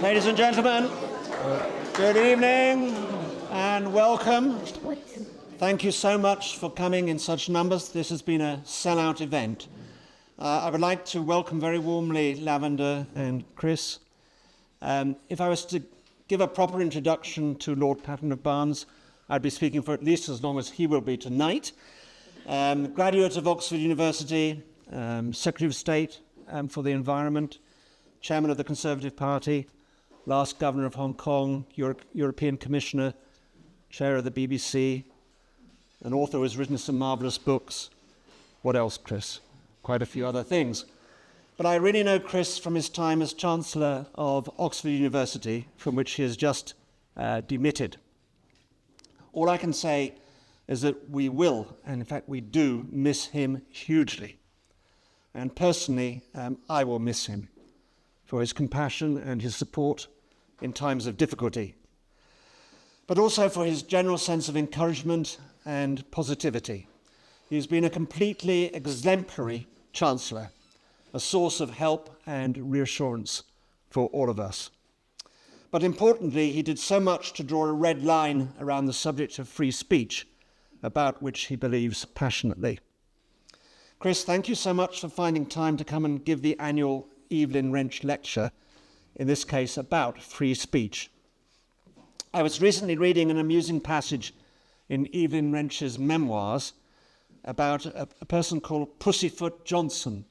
Ladies and gentlemen, good evening and welcome. Thank you so much for coming in such numbers. This has been a sellout event. I would like to welcome very warmly Lavender and Chris. If I was to give a proper introduction to Lord Patten of Barnes, I'd be speaking for at least as long as he will be tonight. Graduate of Oxford University, Secretary of State for the Environment, Chairman of the Conservative Party, last Governor of Hong Kong, European Commissioner, Chair of the BBC, an author who has written some marvellous books. What else, Chris? Quite a few other things. But I really know Chris from his time as Chancellor of Oxford University, from which he has just demitted. All I can say is that we will, and in fact we do, miss him hugely. And personally, I will miss him for his compassion and his support in times of difficulty, but also for his general sense of encouragement and positivity. He's been a completely exemplary Chancellor, a source of help and reassurance for all of us. But importantly, he did so much to draw a red line around the subject of free speech, about which he believes passionately. Chris, thank you so much for finding time to come and give the annual Evelyn Wrench lecture, in this case about free speech. I was recently reading an amusing passage in Evelyn Wrench's memoirs about a person called Pussyfoot Johnson.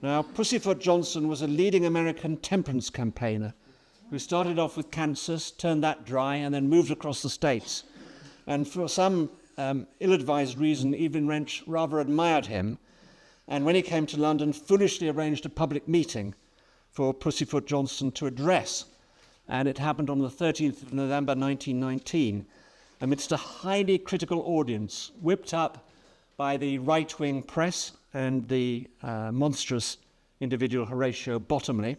Now, Pussyfoot Johnson was a leading American temperance campaigner who started off with Kansas, turned that dry, and then moved across the States. And for some ill-advised reason, Evelyn Wrench rather admired him, and when he came to London, foolishly arranged a public meeting for Pussyfoot Johnson to address. And it happened on the 13th of November 1919, amidst a highly critical audience, whipped up by the right-wing press and the monstrous individual Horatio Bottomley.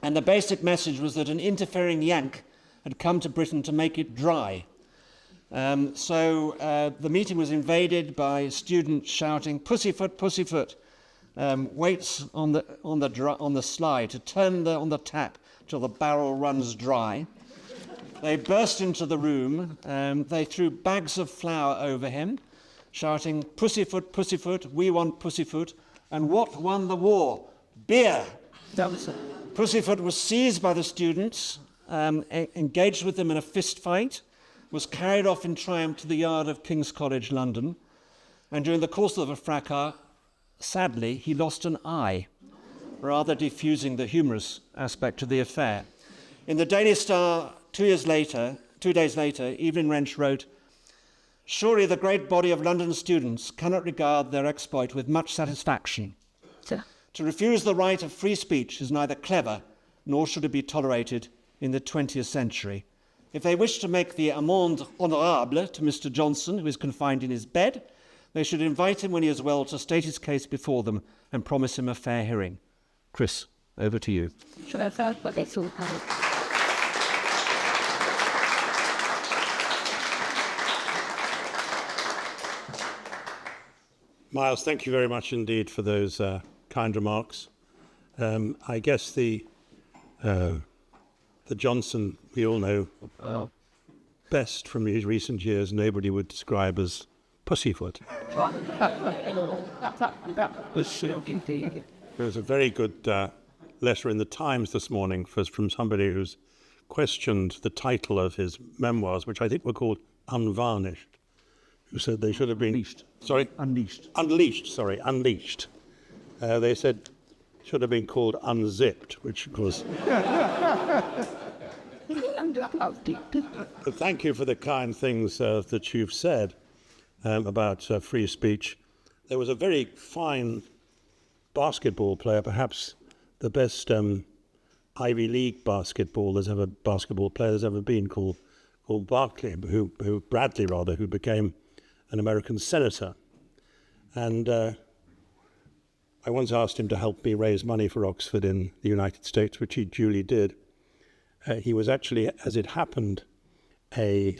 And the basic message was that an interfering Yank had come to Britain to make it dry. So the meeting was invaded by students shouting, "Pussyfoot, Pussyfoot," waits on the slide to turn on the tap till the barrel runs dry. They burst into the room. They threw bags of flour over him, shouting, "Pussyfoot, Pussyfoot, we want Pussyfoot." And what won the war? Beer. Pussyfoot was seized by the students, engaged with them in a fist fight, was carried off in triumph to the yard of King's College, London, and during the course of a fracas, sadly, he lost an eye, rather diffusing the humorous aspect of the affair. In the Daily Star 2 days later, Evelyn Wrench wrote, "Surely the great body of London students cannot regard their exploit with much satisfaction. To refuse the right of free speech is neither clever nor should it be tolerated in the 20th century. If they wish to make the amende honorable to Mr. Johnson, who is confined in his bed, they should invite him when he is well to state his case before them and promise him a fair hearing." Chris, over to you. Miles, thank you very much indeed for those kind remarks. I guess the Johnson we all know best from his recent years, nobody would describe as Pussyfoot. There was a very good letter in the Times this morning from somebody who's questioned the title of his memoirs, which I think were called Unvarnished, who said they should have been... Unleashed. They said should have been called Unzipped, which of course... But thank you for the kind things that you've said about free speech. There was a very fine basketball player, perhaps the best Ivy League basketball player there's ever been, called Bradley, who became an American senator. And I once asked him to help me raise money for Oxford in the United States, which he duly did. He was actually, as it happened, a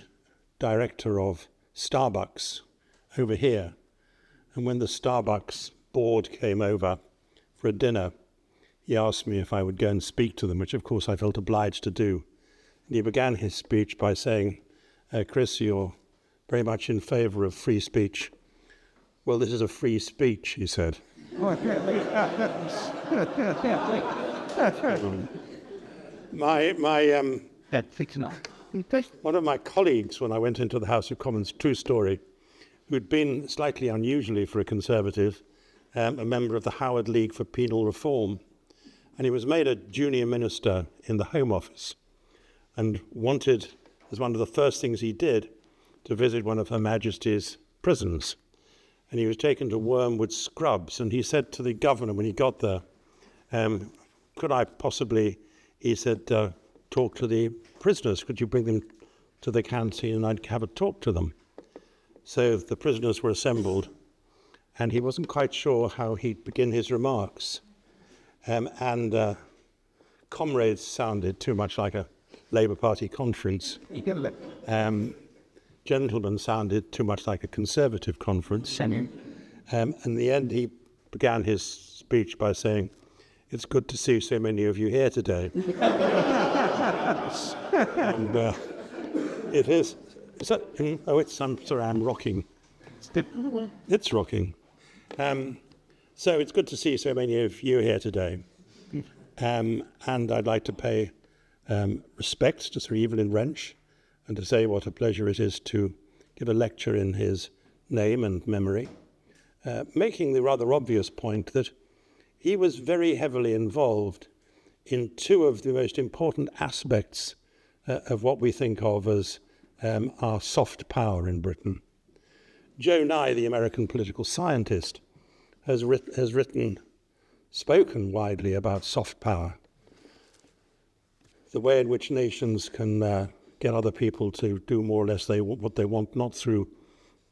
director of Starbucks over here. And when the Starbucks board came over for a dinner, he asked me if I would go and speak to them, which of course I felt obliged to do. And he began his speech by saying, Chris, you're very much in favour of free speech. Well, this is a free speech, he said. One of my colleagues, when I went into the House of Commons, true story, who'd been slightly unusually for a Conservative, a member of the Howard League for Penal Reform, and he was made a junior minister in the Home Office and wanted, as one of the first things he did, to visit one of Her Majesty's prisons. And he was taken to Wormwood Scrubs, and he said to the governor when he got there, could I possibly, he said, talk to the prisoners? Could you bring them to the canteen and I'd have a talk to them? So the prisoners were assembled, and he wasn't quite sure how he'd begin his remarks. Comrades sounded too much like a Labour Party conference. Gentlemen sounded too much like a Conservative conference. In the end, he began his speech by saying, it's good to see so many of you here today. And it is. Is that, I'm sorry, I'm rocking. It's rocking. So it's good to see so many of you here today. And I'd like to pay respect to Sir Evelyn Wrench and to say what a pleasure it is to give a lecture in his name and memory, making the rather obvious point that he was very heavily involved in two of the most important aspects of what we think of as our soft power in Britain. Joe Nye, the American political scientist, has spoken widely about soft power, the way in which nations can get other people to do more or less what they want, not through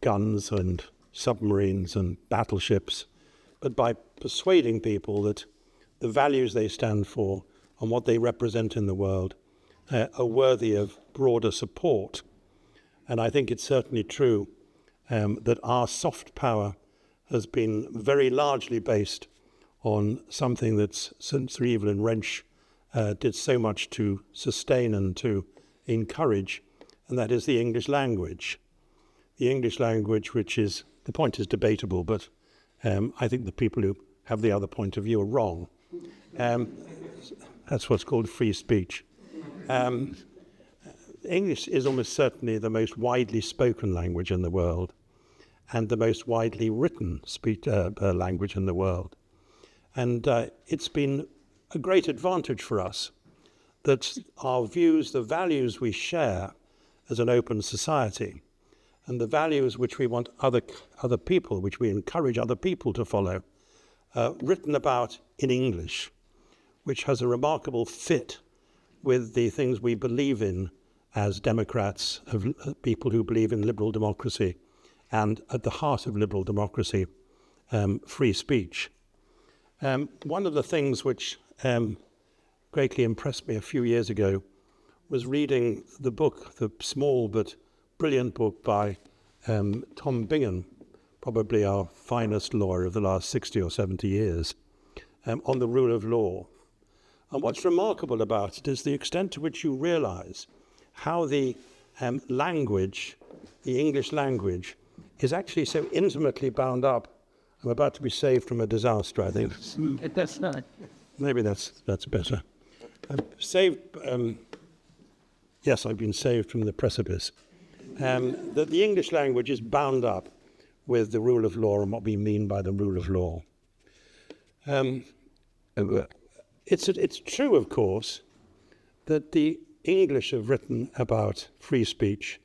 guns and submarines and battleships, but by persuading people that the values they stand for and what they represent in the world are worthy of broader support. And I think it's certainly true that our soft power has been very largely based on something that Sir Evelyn Wrench did so much to sustain and to encourage, and that is the English language. The English language, which is, the point is debatable, but I think the people who have the other point of view are wrong. That's what's called free speech. English is almost certainly the most widely spoken language in the world and the most widely written language in the world. And it's been a great advantage for us that our views, the values we share as an open society, and the values which we want other people, which we encourage other people to follow, written about in English, which has a remarkable fit with the things we believe in as Democrats, of people who believe in liberal democracy, and at the heart of liberal democracy, free speech. One of the things which greatly impressed me a few years ago was reading the book, the small but brilliant book by Tom Bingham, probably our finest lawyer of the last 60 or 70 years, on the rule of law. And what's remarkable about it is the extent to which you realise how the language, the English language, is actually so intimately bound up. I'm about to be saved from a disaster, I think. That's not. Maybe that's better. I'm saved. Yes, I've been saved from the precipice. That the English language is bound up with the rule of law and what we mean by the rule of law. It's true, of course, that the English have written about free speech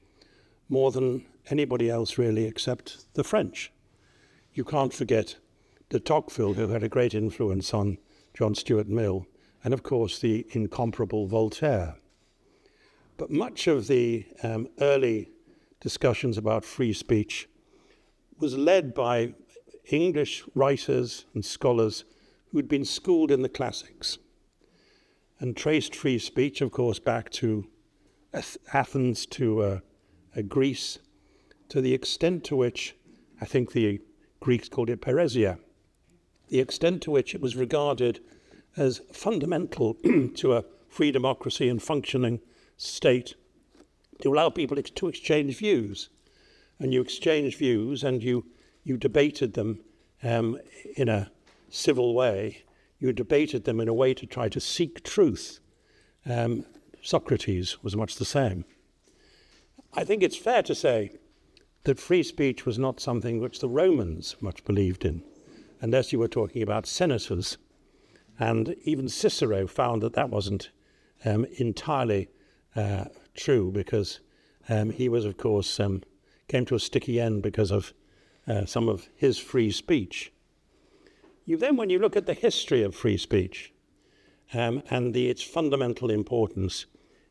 more than anybody else really except the French. You can't forget de Tocqueville, who had a great influence on John Stuart Mill, and of course the incomparable Voltaire. But much of the early discussions about free speech was led by English writers and scholars who'd been schooled in the classics and traced free speech, of course, back to Athens, to Greece, to the extent to which, I think the Greeks called it paresia, the extent to which it was regarded as fundamental to a free democracy and functioning state to allow people to exchange views. And you exchanged views and you debated them in a civil way. You debated them in a way to try to seek truth. Socrates was much the same. I think it's fair to say that free speech was not something which the Romans much believed in, unless you were talking about senators. And even Cicero found that that wasn't entirely true, because he was, of course, came to a sticky end because of some of his free speech. When you look at the history of free speech and its fundamental importance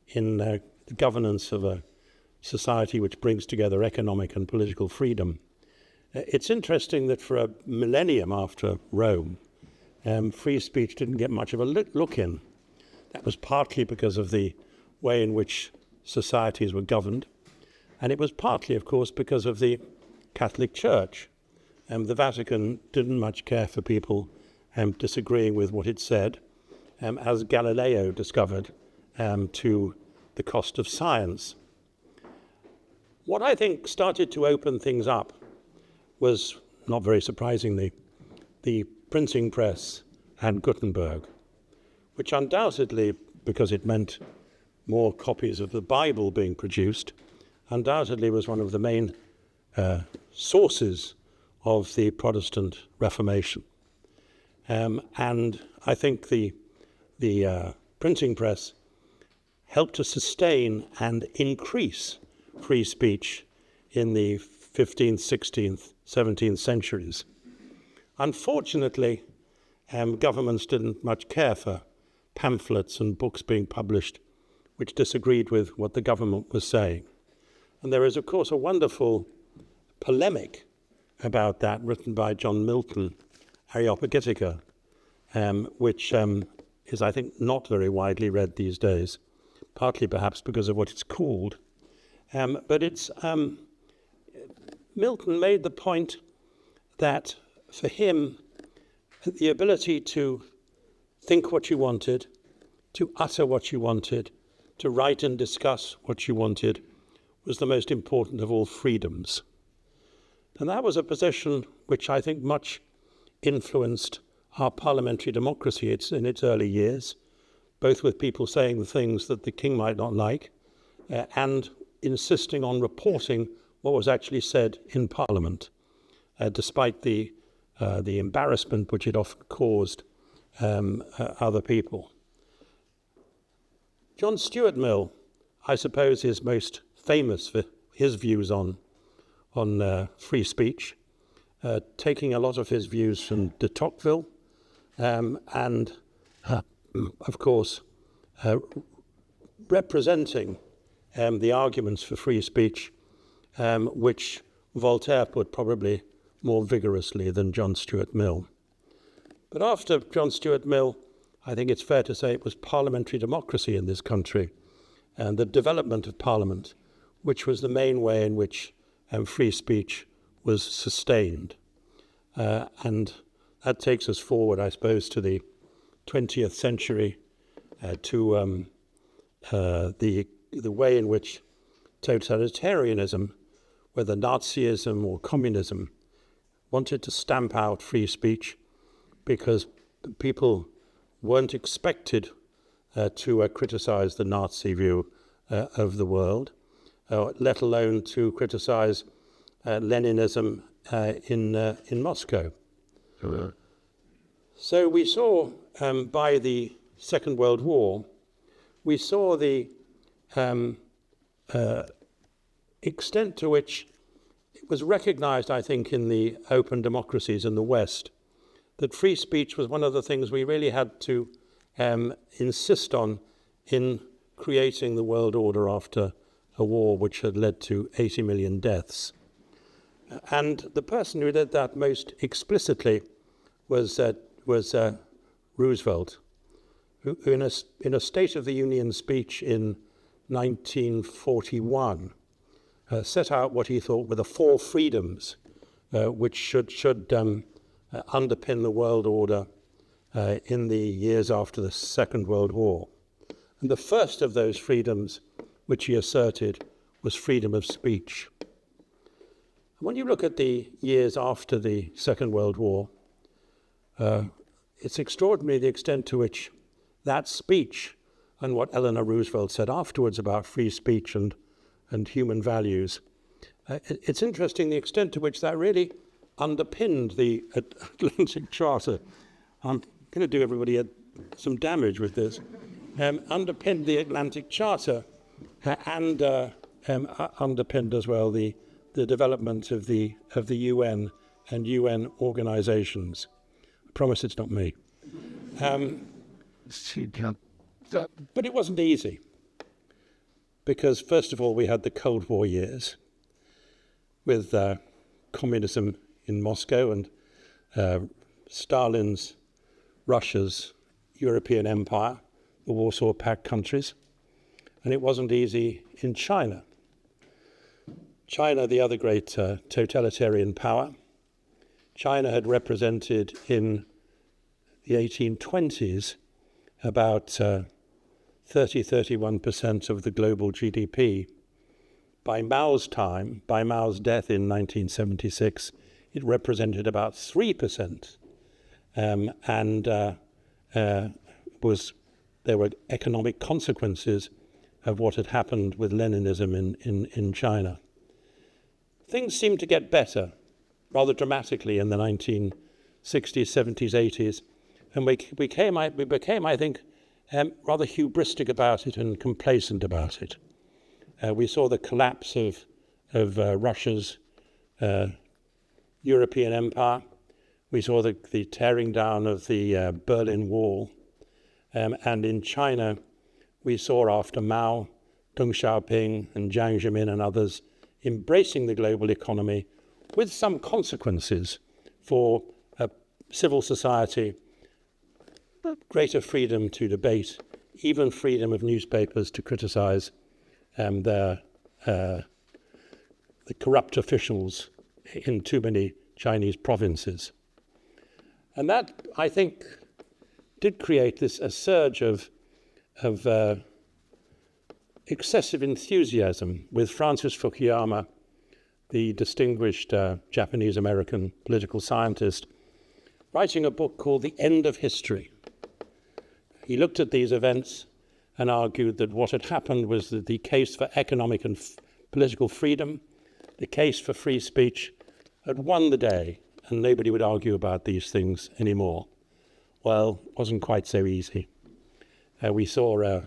in the governance of a society which brings together economic and political freedom, it's interesting that for a millennium after Rome, free speech didn't get much of a look in. That was partly because of the way in which societies were governed, and it was partly, of course, because of the Catholic Church. The Vatican didn't much care for people disagreeing with what it said, as Galileo discovered, to the cost of science. What I think started to open things up was, not very surprisingly, the printing press and Gutenberg, which undoubtedly, because it meant more copies of the Bible being produced, undoubtedly was one of the main sources of the Protestant Reformation. And I think the printing press helped to sustain and increase free speech in the 15th, 16th, 17th centuries. Unfortunately, governments didn't much care for pamphlets and books being published which disagreed with what the government was saying. And there is, of course, a wonderful polemic about that written by John Milton, Areopagitica, which is, I think, not very widely read these days, partly perhaps because of what it's called. But it's Milton made the point that for him, the ability to think what you wanted, to utter what you wanted, to write and discuss what you wanted, was the most important of all freedoms. And that was a position which I think much influenced our parliamentary democracy in its early years, both with people saying the things that the king might not like, and insisting on reporting what was actually said in Parliament, despite the embarrassment which it often caused other people. John Stuart Mill, I suppose, is most famous for his views on free speech, taking a lot of his views from de Tocqueville, and of course representing the arguments for free speech, which Voltaire put probably more vigorously than John Stuart Mill. But after John Stuart Mill, I think it's fair to say it was parliamentary democracy in this country and the development of Parliament, which was the main way in which free speech was sustained. And that takes us forward, I suppose, to the 20th century, to the way in which totalitarianism, whether Nazism or communism, wanted to stamp out free speech because people weren't expected to criticize the Nazi view of the world, let alone to criticize Leninism in Moscow. So we saw, by the Second World War, we saw the extent to which it was recognized, I think, in the open democracies in the West, that free speech was one of the things we really had to insist on in creating the world order after a war which had led to 80 million deaths. And the person who did that most explicitly was Roosevelt, who in a State of the Union speech in 1941 set out what he thought were the four freedoms which should underpin the world order in the years after the Second World War. And the first of those freedoms which he asserted was freedom of speech. When you look at the years after the Second World War, it's extraordinary the extent to which that speech and what Eleanor Roosevelt said afterwards about free speech and human values, it's interesting the extent to which that really underpinned the Atlantic Charter. I'm going to do everybody some damage with this. Underpinned the Atlantic Charter and underpinned as well the development of the UN and UN organizations. I promise it's not me. But it wasn't easy, because first of all we had the Cold War years with communism in Moscow and Stalin's Russia's European empire, the Warsaw Pact countries, and it wasn't easy in China. China, the other great totalitarian power. China had represented in the 1820s about 31% of the global GDP. By Mao's time, by Mao's death in 1976, it represented about 3%. There were economic consequences of what had happened with Leninism in China. Things seemed to get better rather dramatically in the 1960s, 70s, 80s, and we became, I think, rather hubristic about it and complacent about it. We saw the collapse of Russia's European empire. We saw the tearing down of the Berlin Wall. And in China, we saw after Mao, Deng Xiaoping and Jiang Zemin and others embracing the global economy with some consequences for civil society, greater freedom to debate, even freedom of newspapers to criticize the corrupt officials in too many Chinese provinces. And that, I think, did create a surge of excessive enthusiasm with Francis Fukuyama, the distinguished Japanese-American political scientist, writing a book called The End of History. He looked at these events and argued that what had happened was that the case for economic and political freedom, the case for free speech, had won the day, and nobody would argue about these things anymore. Well, it wasn't quite so easy. We saw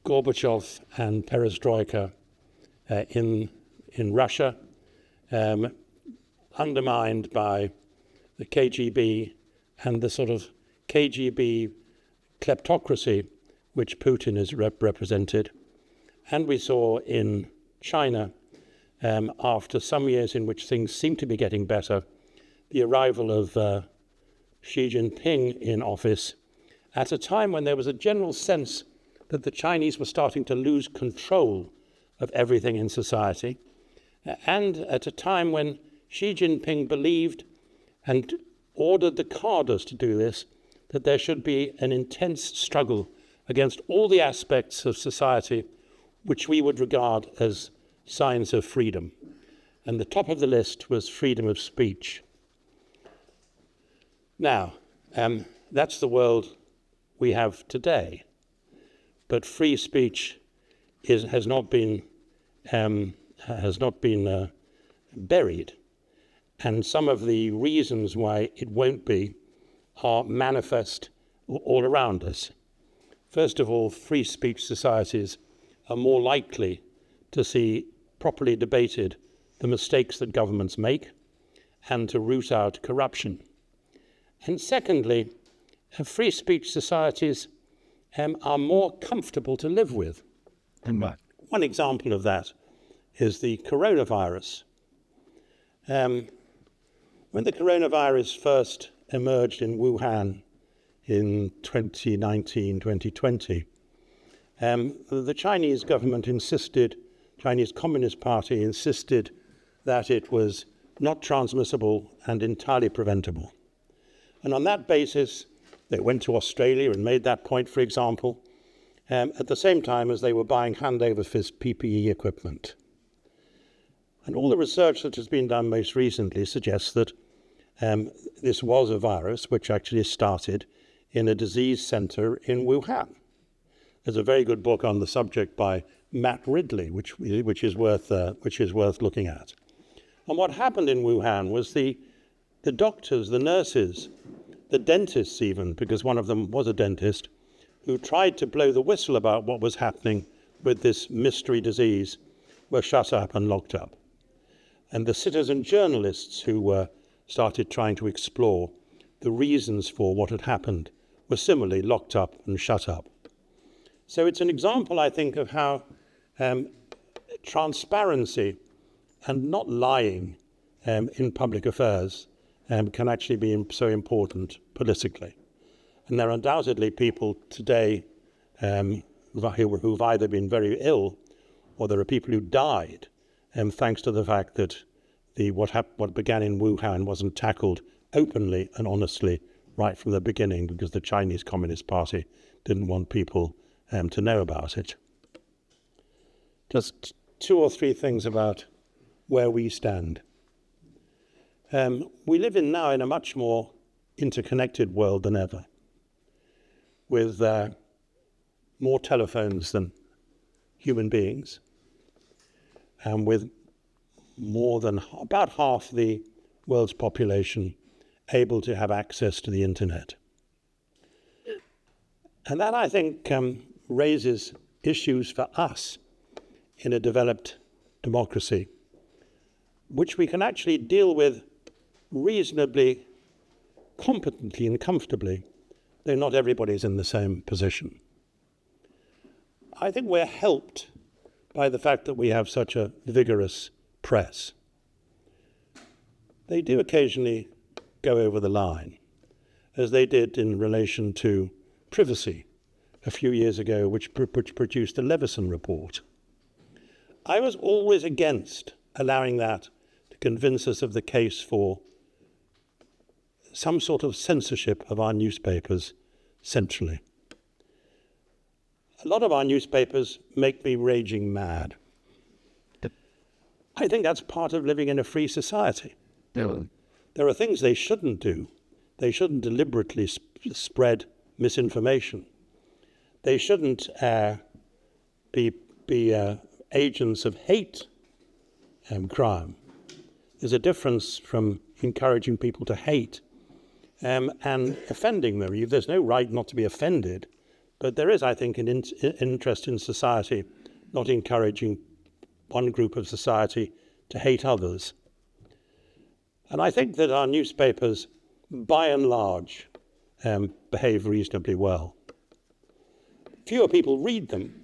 Gorbachev and Perestroika in Russia, undermined by the KGB and the sort of KGB kleptocracy which Putin has represented. And we saw in China, after some years in which things seemed to be getting better, the arrival of Xi Jinping in office at a time when there was a general sense that the Chinese were starting to lose control of everything in society, and at a time when Xi Jinping believed and ordered the cadres to do this, that there should be an intense struggle against all the aspects of society which we would regard as signs of freedom. And the top of the list was freedom of speech. Now, that's the world we have today. But free speech has not been buried, and some of the reasons why it won't be are manifest all around us. First of all, free speech societies are more likely to see properly debated the mistakes that governments make and to root out corruption. And secondly, free speech societies are more comfortable to live with. One example of that is the coronavirus. When the coronavirus first emerged in Wuhan in 2019, 2020, the Chinese government insisted, Chinese Communist Party insisted that it was not transmissible and entirely preventable. And on that basis, they went to Australia and made that point, for example, at the same time as they were buying hand-over-fist PPE equipment. And all the research that has been done most recently suggests that this was a virus which actually started in a disease center in Wuhan. There's a very good book on the subject by Matt Ridley, which is worth looking at. And what happened in Wuhan was the doctors, the nurses, the dentists even, because one of them was a dentist, who tried to blow the whistle about what was happening with this mystery disease, were shut up and locked up. And the citizen journalists who started trying to explore the reasons for what had happened were similarly locked up and shut up. So it's an example, I think, of how transparency and not lying in public affairs can actually be so important politically. And there are undoubtedly people today who've either been very ill, or there are people who died thanks to the fact that what began in Wuhan wasn't tackled openly and honestly right from the beginning, because the Chinese Communist Party didn't want people to know about it. Just 2 or 3 things about where we stand. We live now in a much more interconnected world than ever, with more telephones than human beings, and with more than about half the world's population able to have access to the internet. And that, I think, raises issues for us in a developed democracy, which we can actually deal with reasonably competently and comfortably, though not everybody's in the same position. I think we're helped by the fact that we have such a vigorous press. They do occasionally go over the line, as they did in relation to privacy a few years ago, which produced the Leveson report. I was always against allowing that to convince us of the case for some sort of censorship of our newspapers centrally. A lot of our newspapers make me raging mad. I think that's part of living in a free society. There are things they shouldn't do. They shouldn't deliberately spread misinformation. They shouldn't be agents of hate crime. There's a difference from encouraging people to hate and offending them. There's no right not to be offended, but there is, I think, an interest in society not encouraging one group of society to hate others. And I think that our newspapers, by and large, behave reasonably well. Fewer people read them.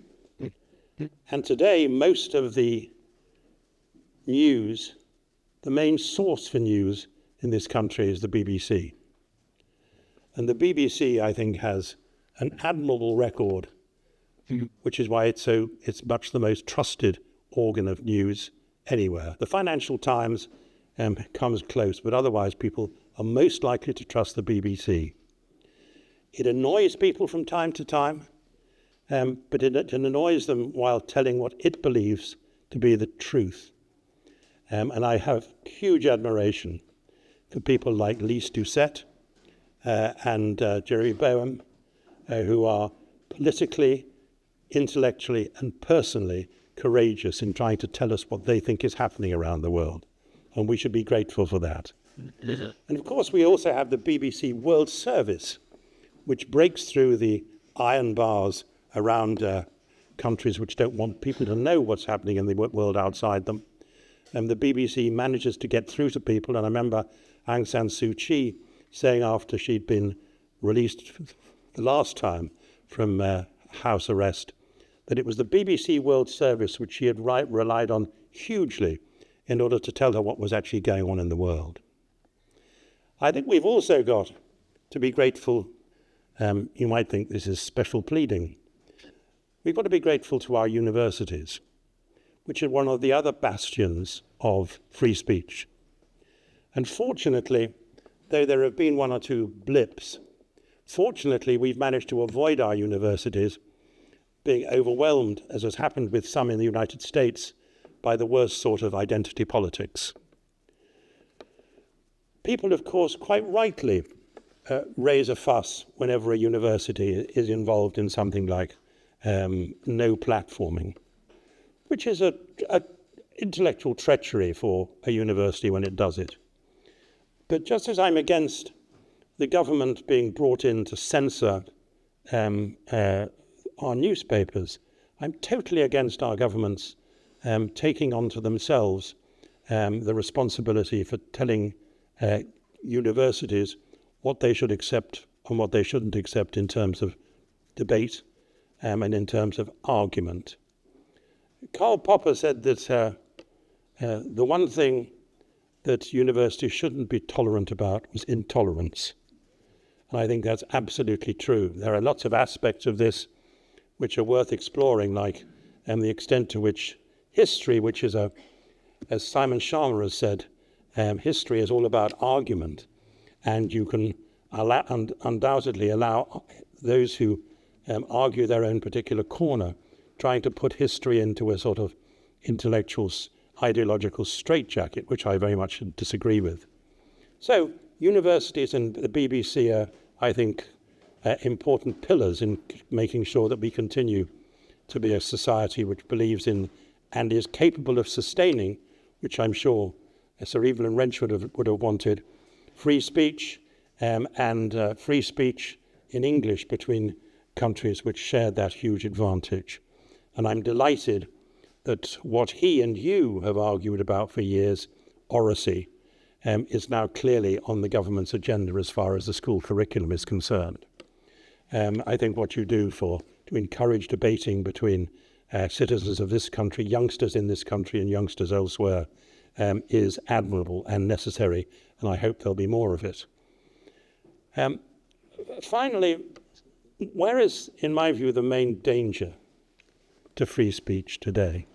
And today, most of the news, the main source for news in this country is the BBC. And the BBC, I think, has an admirable record, which is why it's much the most trusted organ of news anywhere. The Financial Times comes close, but otherwise people are most likely to trust the BBC. It annoys people from time to time, but it annoys them while telling what it believes to be the truth. And I have huge admiration for people like Lise Doucette and Jerry Boehm, who are politically, intellectually, and personally courageous in trying to tell us what they think is happening around the world. And we should be grateful for that. And of course, we also have the BBC World Service, which breaks through the iron bars around countries which don't want people to know what's happening in the world outside them. And the BBC manages to get through to people. And I remember Aung San Suu Kyi saying after she'd been released the last time from house arrest, that it was the BBC World Service which she had relied on hugely in order to tell her what was actually going on in the world. I think we've also got to be grateful. You might think this is special pleading. We've got to be grateful to our universities, which are one of the other bastions of free speech. And fortunately, though there have been one or two blips, fortunately we've managed to avoid our universities being overwhelmed, as has happened with some in the United States, by the worst sort of identity politics. People, of course, quite rightly raise a fuss whenever a university is involved in something like no platforming, which is a intellectual treachery for a university when it does it. But just as I'm against the government being brought in to censor our newspapers, I'm totally against our governments taking onto themselves the responsibility for telling universities what they should accept and what they shouldn't accept in terms of debate and in terms of argument. Karl Popper said that the one thing that universities shouldn't be tolerant about was intolerance. And I think that's absolutely true. There are lots of aspects of this which are worth exploring, like the extent to which history, which is as Simon Schama has said, history is all about argument, and you can undoubtedly allow those who argue their own particular corner, trying to put history into a sort of intellectual, ideological straitjacket, which I very much disagree with. So universities and the BBC are, I think, important pillars in making sure that we continue to be a society which believes in and is capable of sustaining, which I'm sure Sir Evelyn Wrench would have wanted, free speech and free speech in English between countries which shared that huge advantage. And I'm delighted that what he and you have argued about for years, oracy, is now clearly on the government's agenda as far as the school curriculum is concerned. I think what you do to encourage debating between citizens of this country, youngsters in this country and youngsters elsewhere, is admirable and necessary, and I hope there'll be more of it. Finally, where is, in my view, the main danger to free speech today?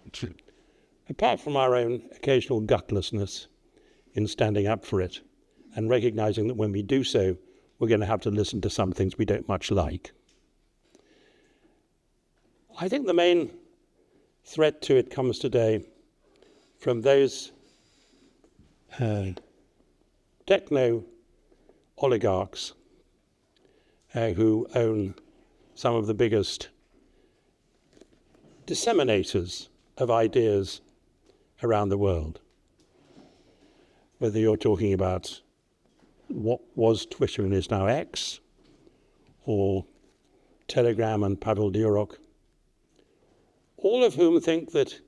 Apart from our own occasional gutlessness in standing up for it and recognizing that when we do so, we're going to have to listen to some things we don't much like. I think the main threat to it comes today from those techno oligarchs who own some of the biggest disseminators of ideas around the world. Whether you're talking about what was Twitter and is now X, or Telegram and Pavel Durov, all of whom think that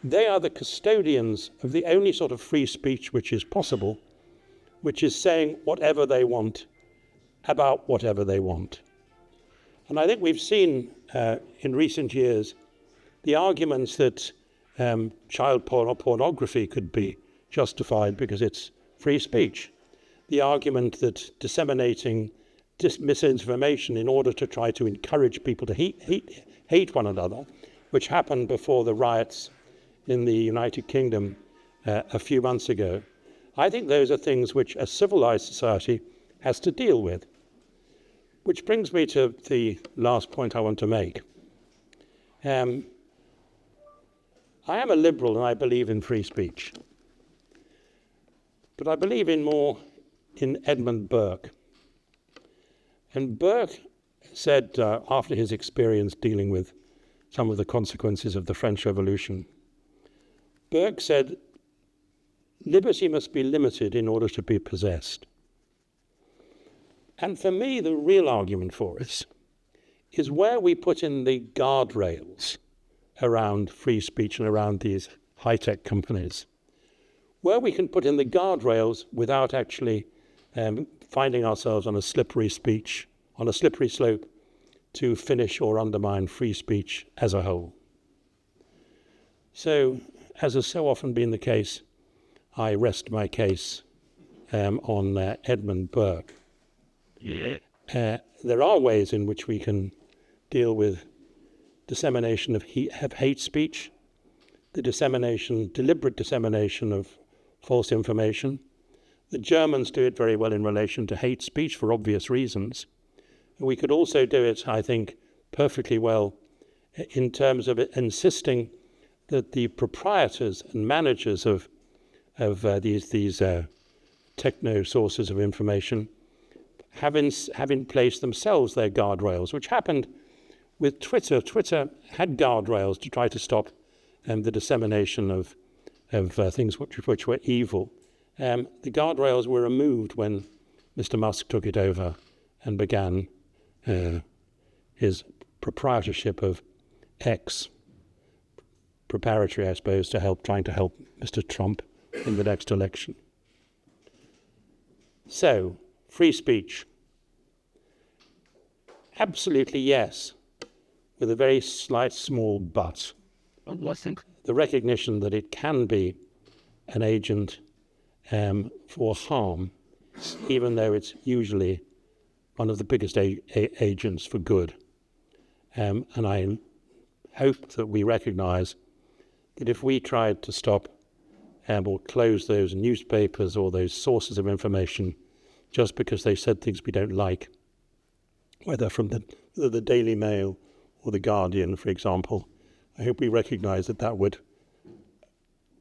they are the custodians of the only sort of free speech which is possible, which is saying whatever they want about whatever they want. And I think we've seen in recent years the arguments that child pornography could be justified because it's free speech. The argument that disseminating misinformation in order to try to encourage people to hate one another, which happened before the riots in the United Kingdom a few months ago, I think those are things which a civilized society has to deal with. Which brings me to the last point I want to make. I am a liberal and I believe in free speech. But I believe in Edmund Burke. And Burke said, after his experience dealing with some of the consequences of the French Revolution, Burke said, liberty must be limited in order to be possessed. And for me, the real argument for us is where we put in the guardrails around free speech and around these high-tech companies, where we can put in the guardrails without actually finding ourselves on a slippery slope to finish or undermine free speech as a whole. So, as has so often been the case, I rest my case on Edmund Burke. There are ways in which we can deal with dissemination of hate speech, the deliberate dissemination of false information, The Germans do it very well in relation to hate speech for obvious reasons. We could also do it, I think, perfectly well in terms of insisting that the proprietors and managers of these techno sources of information have in place themselves their guardrails, which happened with Twitter. Twitter had guardrails to try to stop the dissemination of things which were evil. The guardrails were removed when Mr. Musk took it over and began his proprietorship of X, preparatory, I suppose, trying to help Mr. Trump in the next election. So, free speech. Absolutely yes, with a very slight small but. The recognition that it can be an agent for harm, even though it's usually one of the biggest agents for good. And I hope that we recognize that if we tried to stop or close those newspapers or those sources of information just because they said things we don't like, whether from the Daily Mail or the Guardian, for example, I hope we recognize that would,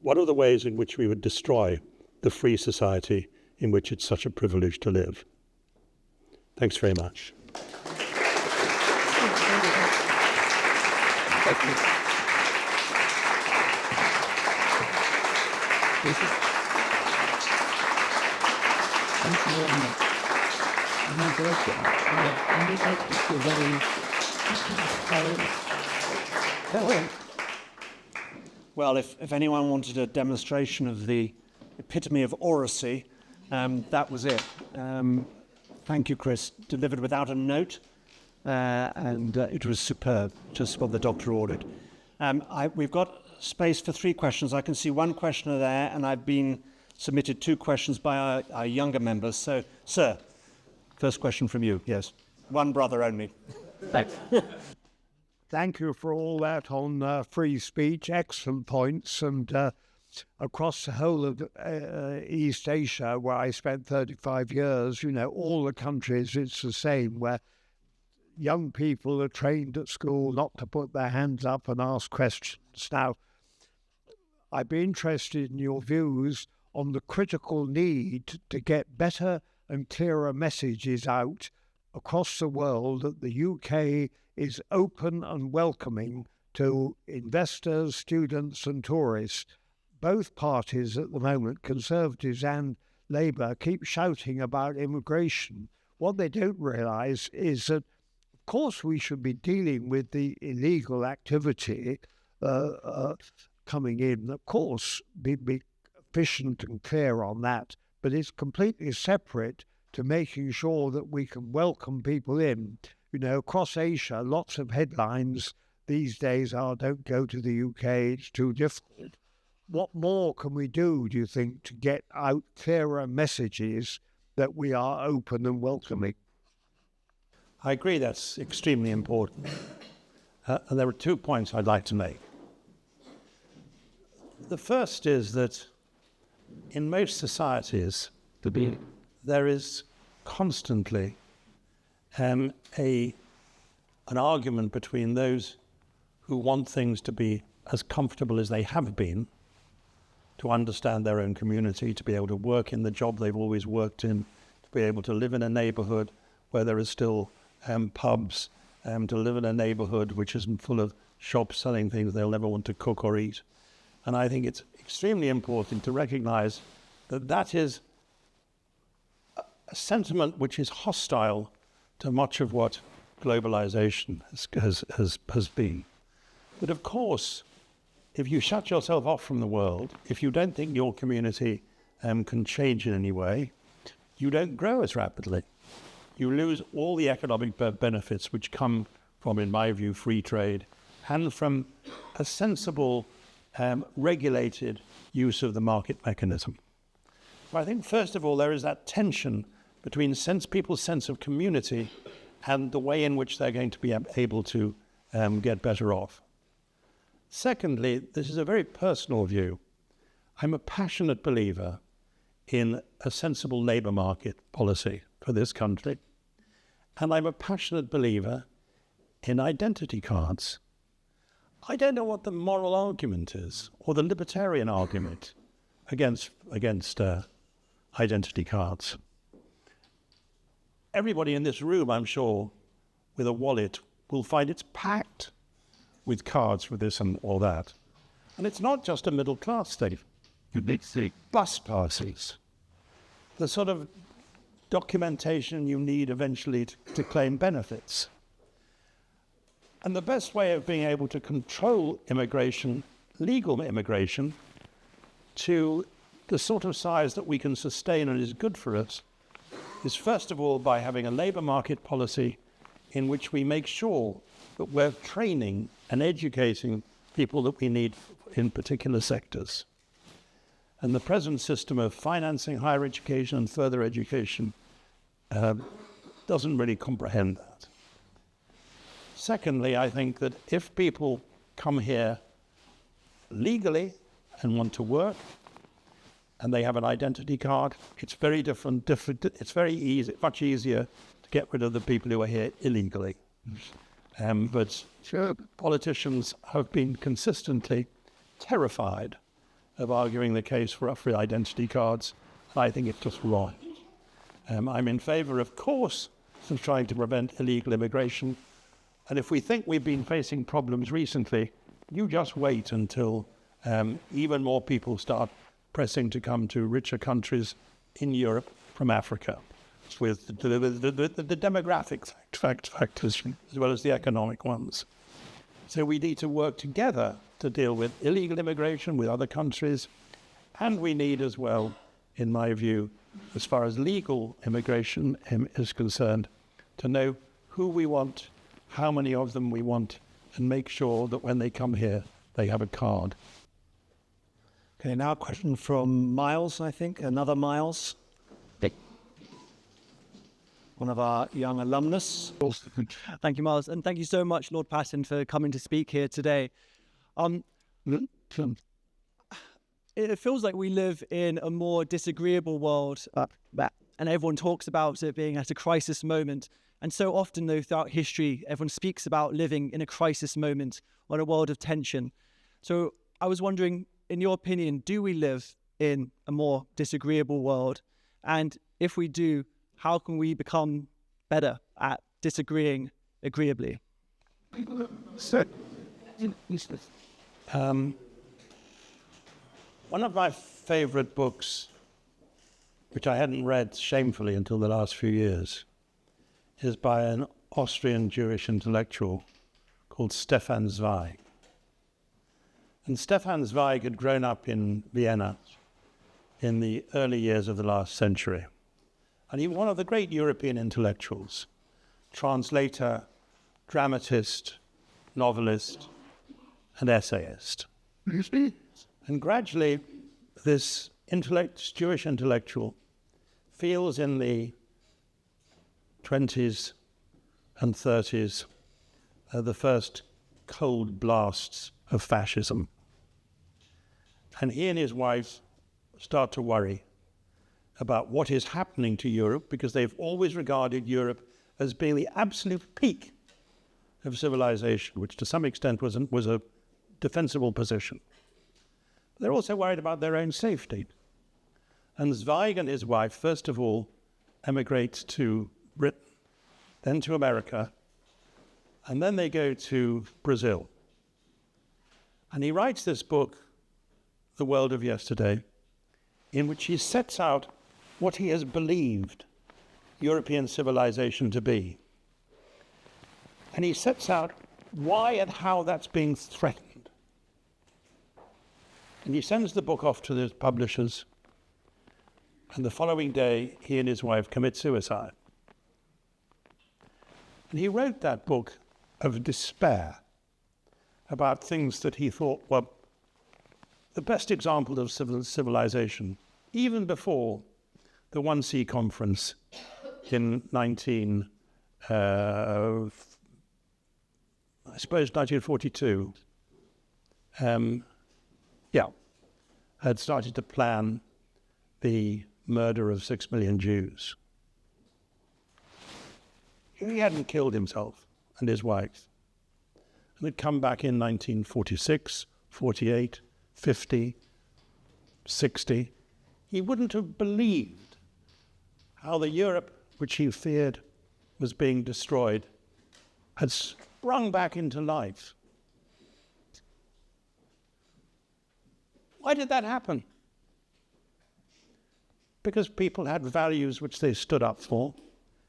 one of the ways in which we would destroy the free society in which it's such a privilege to live. Thanks very much. Thank you. Thank you very much. Well, if anyone wanted a demonstration of the epitome of oracy, that was it. Thank you, Chris. Delivered without a note, and it was superb, just what the doctor ordered. We've got space for 3 questions. I can see one questioner there, and I've been submitted 2 questions by our younger members. So, sir, first question from you, yes. One brother only. Thanks. Thank you for all that on free speech. Excellent points. And across the whole of East Asia, where I spent 35 years, all the countries, it's the same, where young people are trained at school not to put their hands up and ask questions. Now, I'd be interested in your views on the critical need to get better and clearer messages out across the world that the UK is open and welcoming to investors, students and tourists. Both parties at the moment, Conservatives and Labour, keep shouting about immigration. What they don't realise is that, of course, we should be dealing with the illegal activity coming in. Of course, be efficient and clear on that, but it's completely separate to making sure that we can welcome people in. Across Asia, lots of headlines these days are, don't go to the UK, it's too difficult. What more can we do you think, to get out clearer messages that we are open and welcoming? I agree that's extremely important. And there are 2 points I'd like to make. The first is that in most societies, there is constantly an argument between those who want things to be as comfortable as they have been, to understand their own community, to be able to work in the job they've always worked in, to be able to live in a neighbourhood where there are still pubs, to live in a neighbourhood which isn't full of shops selling things they'll never want to cook or eat. And I think it's extremely important to recognise that that is a sentiment which is hostile to much of what globalization has been. But of course, if you shut yourself off from the world, if you don't think your community can change in any way, you don't grow as rapidly. You lose all the economic benefits which come from, in my view, free trade and from a sensible, regulated use of the market mechanism. But I think, first of all, there is that tension between people's sense of community and the way in which they're going to be able to get better off. Secondly, this is a very personal view. I'm a passionate believer in a sensible labour market policy for this country. And I'm a passionate believer in identity cards. I don't know what the moral argument is, or the libertarian argument against identity cards. Everybody in this room, I'm sure, with a wallet will find it's packed with cards for this and all that. And it's not just a middle class thing. Bus passes, the sort of documentation you need eventually to claim benefits. And the best way of being able to control immigration, legal immigration, to the sort of size that we can sustain and is good for us, is first of all by having a labour market policy in which we make sure that we're training and educating people that we need in particular sectors. And the present system of financing higher education and further education doesn't really comprehend that. Secondly, I think that if people come here legally and want to work, and they have an identity card, it's very different. It's very easy, much easier to get rid of the people who are here illegally. But sure, politicians have been consistently terrified of arguing the case for identity cards. I think it's just wrong. I'm in favour, of course, of trying to prevent illegal immigration. And if we think we've been facing problems recently, you just wait until even more people start pressing to come to richer countries in Europe from Africa, with the demographic factors as well as the economic ones. So we need to work together to deal with illegal immigration with other countries, and we need as well, in my view, as far as legal immigration is concerned, to know who we want, how many of them we want, and make sure that when they come here, they have a card. Okay, now a question from Miles, I think. Another Miles. One of our young alumnus. Thank you, Miles. And thank you so much, Lord Patten, for coming to speak here today. It feels like we live in a more disagreeable world, and everyone talks about it being at a crisis moment. And so often, though, throughout history, everyone speaks about living in a crisis moment or in a world of tension. So I was wondering, in your opinion, do we live in a more disagreeable world? And if we do, how can we become better at disagreeing agreeably? One of my favourite books, which I hadn't read shamefully until the last few years, is by an Austrian Jewish intellectual called Stefan Zweig. And Stefan Zweig had grown up in Vienna in the early years of the last century. And he was one of the great European intellectuals, translator, dramatist, novelist, and essayist. And gradually, this Jewish intellectual feels in the 20s and 30s the first cold blasts of fascism. And he and his wife start to worry about what is happening to Europe, because they've always regarded Europe as being the absolute peak of civilization, which to some extent was a defensible position. They're also worried about their own safety. And Zweig and his wife, first of all, emigrate to Britain, then to America, and then they go to Brazil. And he writes this book, The World of Yesterday, in which he sets out what he has believed European civilization to be. And he sets out why and how that's being threatened. And he sends the book off to the publishers, and the following day, he and his wife commit suicide. And he wrote that book of despair about things that he thought were the best example of civilization, even before the 1C conference in 1942, had started to plan the murder of 6 million Jews. He hadn't killed himself and his wife, and had come back in 1946, 48, 50, 60, he wouldn't have believed how the Europe which he feared was being destroyed had sprung back into life. Why did that happen? Because people had values which they stood up for,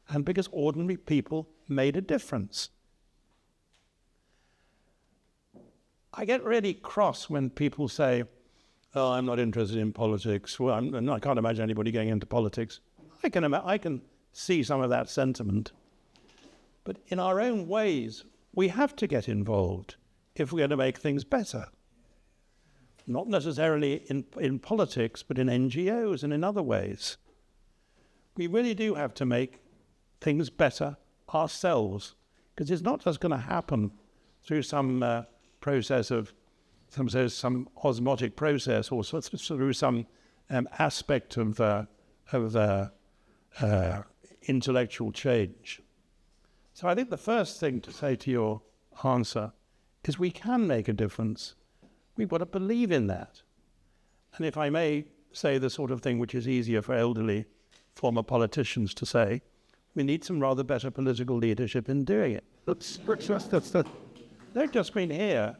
and because ordinary people made a difference. I get really cross when people say, "Oh, I'm not interested in politics." Well, I can't imagine anybody getting into politics. I can see some of that sentiment. But in our own ways, we have to get involved if we're going to make things better. Not necessarily in politics, but in NGOs and in other ways. We really do have to make things better ourselves, because it's not just going to happen through some process of some osmotic process or through some aspect of intellectual change. So I think the first thing to say to your answer is we can make a difference. We've got to believe in that. And if I may say the sort of thing which is easier for elderly former politicians to say, we need some rather better political leadership in doing it. They've just been here,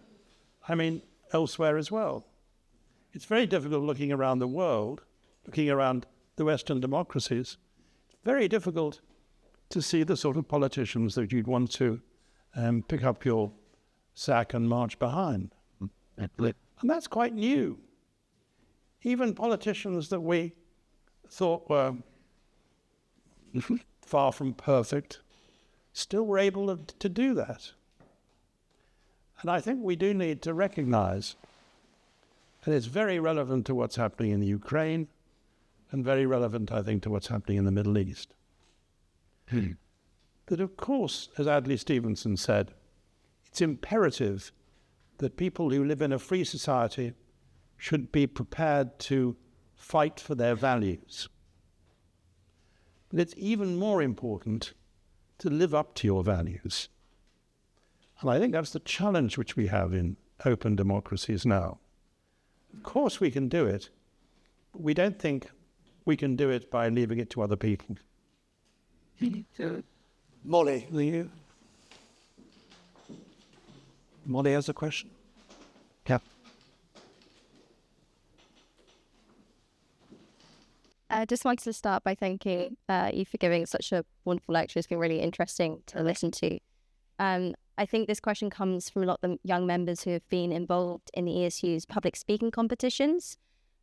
elsewhere as well. It's very difficult looking around the world, looking around the Western democracies. It's very difficult to see the sort of politicians that you'd want to pick up your sack and march behind. And that's quite new. Even politicians that we thought were far from perfect still were able to do that. And I think we do need to recognize that it's very relevant to what's happening in the Ukraine and very relevant, I think, to what's happening in the Middle East. That, of course, as Adlai Stevenson said, it's imperative that people who live in a free society should be prepared to fight for their values. But it's even more important to live up to your values. And I think that's the challenge which we have in open democracies now. Of course we can do it, but we don't think we can do it by leaving it to other people. Molly, Molly has a question. Yeah. I just wanted to start by thanking you for giving such a wonderful lecture. It's been really interesting to listen to. I think this question comes from a lot of the young members who have been involved in the ESU's public speaking competitions.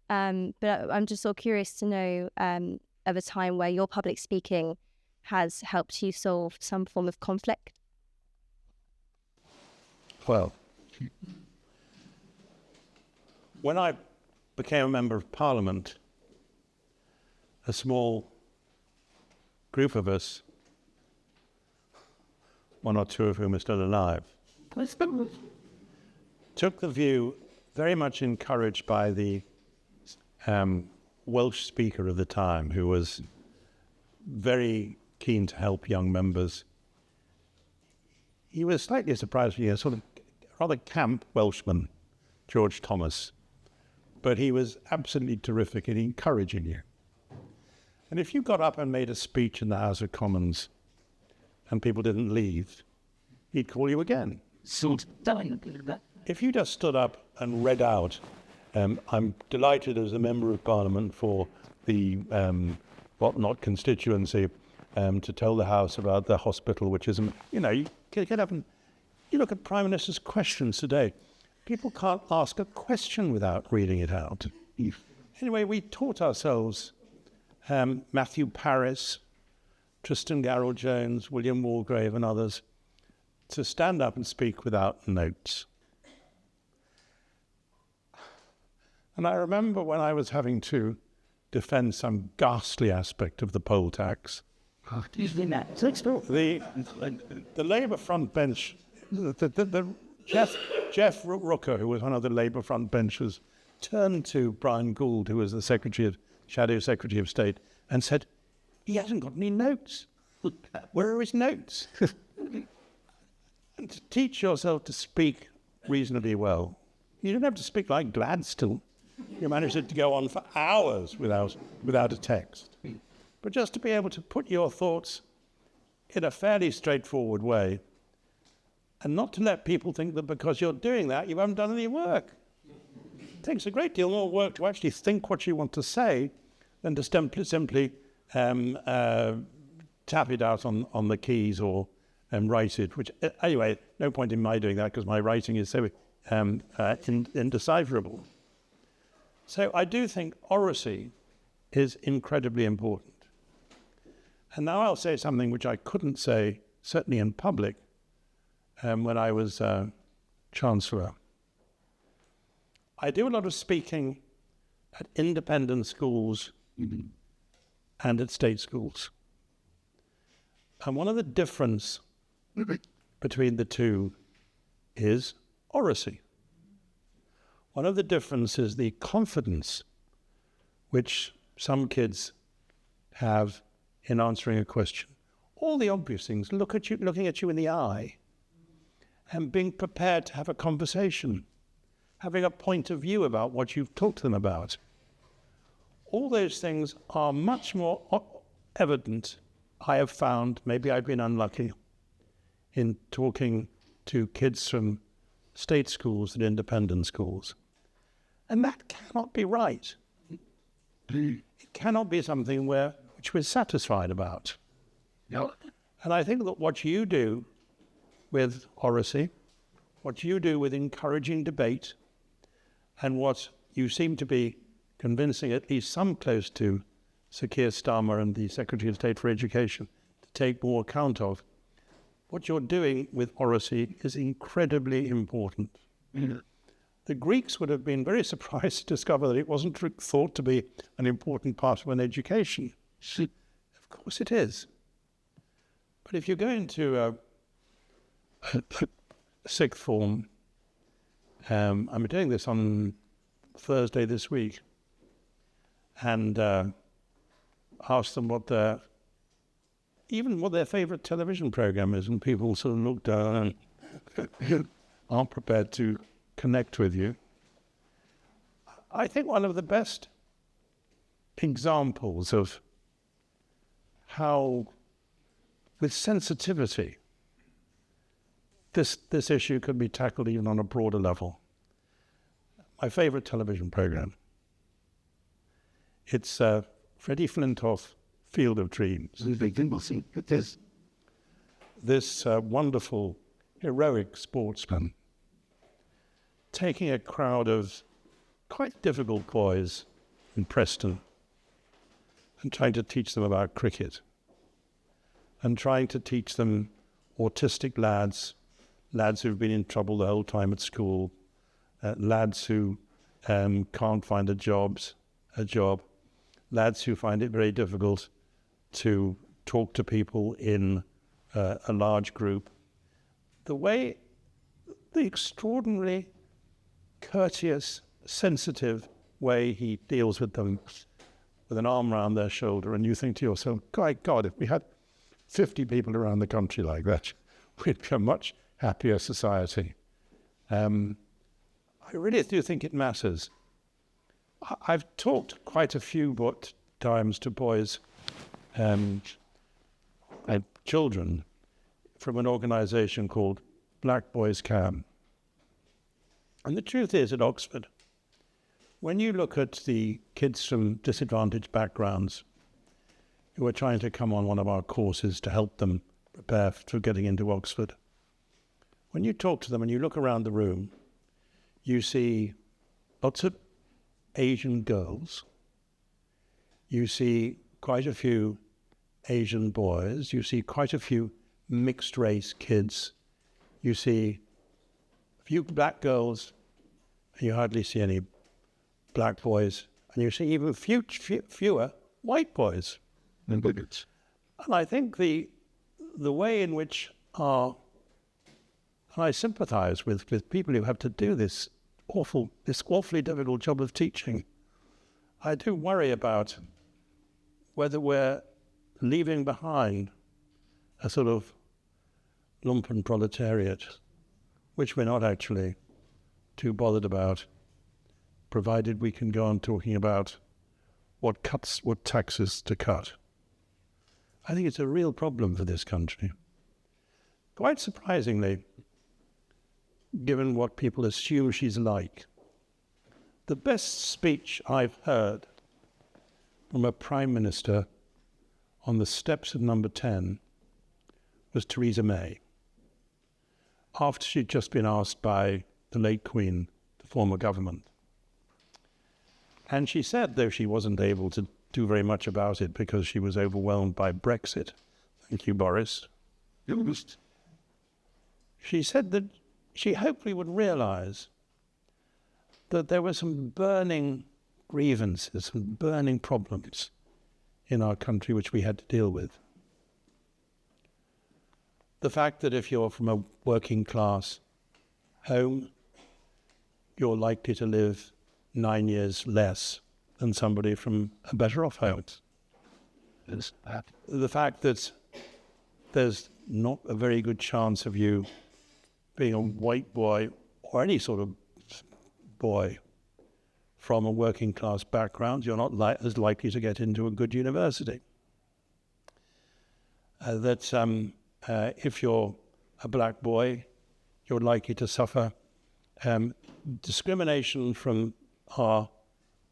But I'm just so curious to know of a time where your public speaking has helped you solve some form of conflict. Well, when I became a member of Parliament, a small group of us, one or two of whom are still alive, took the view, very much encouraged by the Welsh speaker of the time, who was very keen to help young members. He was slightly surprised, a sort of rather camp Welshman, George Thomas, but he was absolutely terrific in encouraging you. And if you got up and made a speech in the House of Commons and people didn't leave, he'd call you again. If you just stood up and read out, I'm delighted as a member of Parliament for the whatnot constituency to tell the House about the hospital, which is, you get up and you look at Prime Minister's questions today. People can't ask a question without reading it out. Anyway, we taught ourselves Matthew Paris, Tristan Garrell-Jones, William Walgrave and others to stand up and speak without notes. And I remember when I was having to defend some ghastly aspect of the poll tax, the Labour front bench, Jeff Rooker, who was one of the Labour front benchers, turned to Brian Gould, who was the Secretary of Shadow Secretary of State, and said, he hasn't got any notes. Where are his notes? And to teach yourself to speak reasonably well, you don't have to speak like Gladstone. You manage to go on for hours without a text. But just to be able to put your thoughts in a fairly straightforward way, and not to let people think that because you're doing that, you haven't done any work. It takes a great deal more work to actually think what you want to say than to simply tap it out on the keys or write it, which, anyway, no point in my doing that because my writing is so indecipherable. So I do think oracy is incredibly important. And now I'll say something which I couldn't say, certainly in public, when I was Chancellor. I do a lot of speaking at independent schools and at state schools. And one of the difference between the two is oracy. One of the differences is the confidence which some kids have in answering a question. All the obvious things, looking at you in the eye, and being prepared to have a conversation, having a point of view about what you've talked to them about. All those things are much more evident, I have found, maybe I've been unlucky, in talking to kids from state schools and independent schools. And that cannot be right. It cannot be something which we're satisfied about. No. And I think that what you do with oracy, what you do with encouraging debate, and what you seem to be convincing at least some close to Sir Keir Starmer and the Secretary of State for Education to take more account of, what you're doing with oracy is incredibly important. Mm. The Greeks would have been very surprised to discover that it wasn't thought to be an important part of an education. Of course it is. But if you go into a sixth form, I'm doing this on Thursday this week, and ask them what their favourite television programme is, and people sort of look down and aren't prepared to connect with you. I think one of the best examples of how, with sensitivity, this issue could be tackled even on a broader level. My favourite television programme. It's Freddie Flintoff, Field of Dreams. This wonderful, heroic sportsman taking a crowd of quite difficult boys in Preston and trying to teach them about cricket, and trying to teach them autistic lads who've been in trouble the whole time at school, lads who can't find a job, lads who find it very difficult to talk to people in a large group. The extraordinarily courteous, sensitive way he deals with them, with an arm around their shoulder, and you think to yourself, God, if we had 50 people around the country like that, we'd be a much happier society. I really do think it matters. I've talked quite a few times to boys and children from an organisation called Black Boys Can. And the truth is, at Oxford, when you look at the kids from disadvantaged backgrounds who are trying to come on one of our courses to help them prepare for getting into Oxford, when you talk to them and you look around the room, you see lots of Asian girls, you see quite a few Asian boys, you see quite a few mixed race kids, you see a few black girls, and you hardly see any black boys, and you see even fewer white boys. And I think the way in which I sympathise with people who have to do this awfully difficult job of teaching. I do worry about whether we're leaving behind a sort of lumpen proletariat, which we're not actually too bothered about, provided we can go on talking about what taxes to cut. I think it's a real problem for this country. Quite surprisingly, given what people assume she's like, the best speech I've heard from a Prime Minister on the steps of Number 10 was Theresa May, after she'd just been asked by the late Queen to form a government. And she said, though she wasn't able to do very much about it because she was overwhelmed by Brexit, thank you, Boris, she said that she hopefully would realise that there were some burning grievances, some burning problems in our country which we had to deal with. The fact that if you're from a working class home, you're likely to live 9 years less than somebody from a better off home. The fact that there's not a very good chance of you being a white boy or any sort of boy from a working class background, you're not as likely to get into a good university. If you're a black boy, you're likely to suffer discrimination from our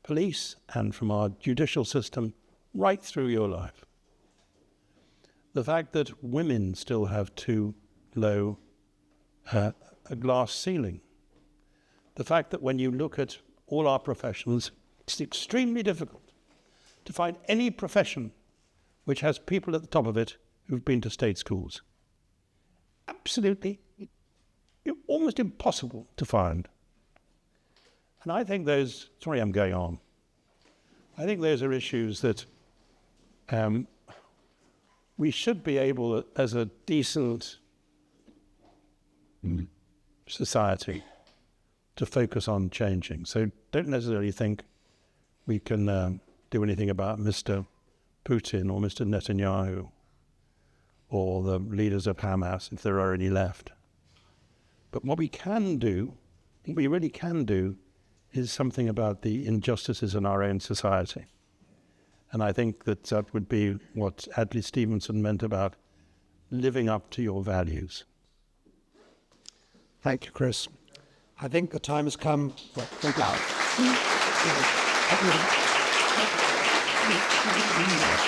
police and from our judicial system right through your life. The fact that women still have too low a glass ceiling. The fact that when you look at all our professions, it's extremely difficult to find any profession which has people at the top of it who've been to state schools. Absolutely, almost impossible to find. And I think those, sorry I'm going on, I think those are issues that we should be able, as a decent society, to focus on changing. So don't necessarily think we can do anything about Mr. Putin or Mr. Netanyahu or the leaders of Hamas, if there are any left. But what we can do, what we really can do, is something about the injustices in our own society. And I think that that would be what Adlai Stevenson meant about living up to your values. Thank you, Chris. I think the time has come. Well, thank you.